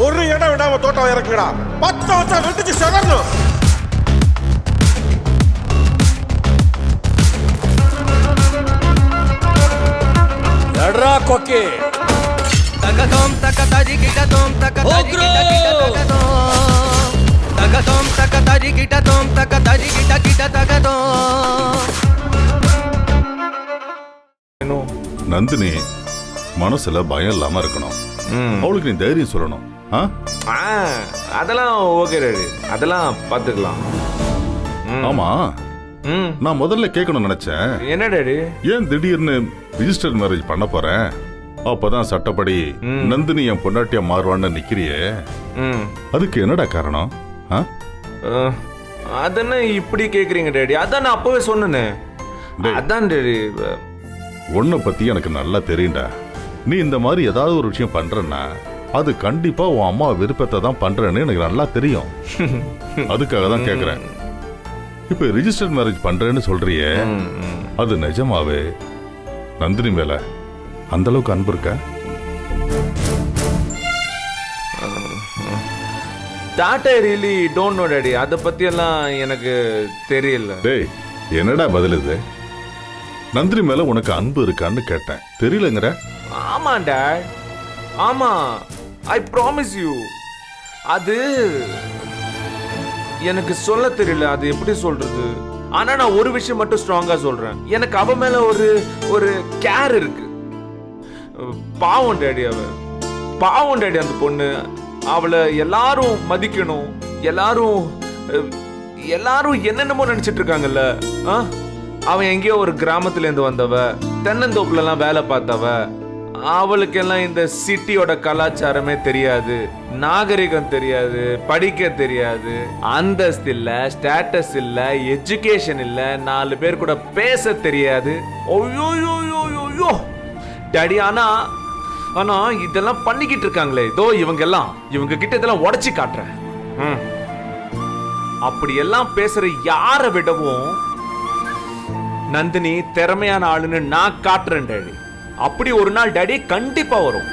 ஒரு இடம் விடாம தோட்டம் இறக்குடா. 10 வருஷம் வெட்டிச்சு செதறணும். எட்ரா கொக்கி. தகதோம் தகதரி கிடதோம் தகதரி கிடதோம் தகதோம் தகதரி கிடதோம் தகதரி கிட தகதோம். நந்தினி மனசுல பயம் இல்லாம இருக்கணும். அவளுக்கு நீ தைரியம் சொல்லணும். அதெல்லாம் ஓகே ரெடி, அதெல்லாம் பாத்துக்கலாம். ஆமா, நான் முதல்ல கேட்கணும்னு நினைச்சேன். என்ன டாடி? ஏன் திடீர்னு ரிஜிஸ்டர் மேரேஜ் பண்ண போறேன், அப்பதான் சட்டப்படி நந்தினி என் பொண்டாட்டியா மாறுவான்னு நிக்கிறியே, அதுக்கு என்னடா காரணம்? அதென்ன இப்படி கேக்குறீங்க டாடி? அதான் நான் அப்பவே சொன்னேனே. அதான் டாடி, உன்னை பத்தி எனக்கு நல்லா தெரியும்டா. நீ இந்த மாதிரி ஏதாவது ஒரு விஷயம் பண்றன்னா அது கண்டிப்பா உன் அம்மா விருப்பத்தை தான் பண்றேன்னு எனக்கு நல்லா தெரியும். அதுக்காக தான் கேக்குறேன். இப்ப ரிஜிஸ்டர் மேரேஜ் பண்றேன்னு சொல்றியே, அது நிஜமாவே நந்தினி மேல அந்த அளவுக்கு அன்பு இருக்க? that I really don't know daddy. அத பத்தி எல்லாம் எனக்கு தெரியல. டேய், என்னடா பதில் இது? நந்தினி மேல உனக்கு அன்பு இருக்கான்னு கேட்டேன், தெரியலங்கற? ஆமா டாட், ஆமா, ஐ ப்ராமிஸ் யூ. அது எனக்கு சொல்ல தெரியல, அது எப்படி சொல்றது. ஆனா நான் ஒரு விஷயம் மட்டும் ஸ்ட்ராங்கா சொல்றேன், எனக்கு அவ மேல ஒரு கேர் இருக்கு. பாவம் டாடி, அவ பாவம் டாடி. அந்த பொண்ணு, அவளை எல்லாரும் மதிக்கணும், எல்லாரும் என்னென்னமோ நினைச்சிட்டு இருக்காங்கல்ல. அவன் எங்கேயோ ஒரு கிராமத்துல இருந்து வந்தவ, தென்னந்தோப்புல எல்லாம் வேலை பார்த்தவ. அவளுக்கெல்லாம் இந்த சிட்டியோட கலாச்சாரமே தெரியாது, நாகரிகம் தெரியாது, படிக்க தெரியாது, அந்தஸ்து இல்ல, ஸ்டேட்டஸ் இல்ல, எஜுகேஷன் இல்ல, 4 பேர் கூட பேச தெரியாது. ஓய்யோயோயோயோ டாடி. ஆனா இதெல்லாம் பண்ணிக்கிட்டு இருக்காங்களே, இதோ இவங்க கிட்ட இதெல்லாம் உடைச்சு காட்டுறேன். அப்படி எல்லாம் பேசுற யாரை விடவும் நந்தினி திறமையான ஆளுன்னு நான் காட்டுறேன் டாடி. அப்படி ஒரு நாள் டாடி கண்டிப்பா வரும்.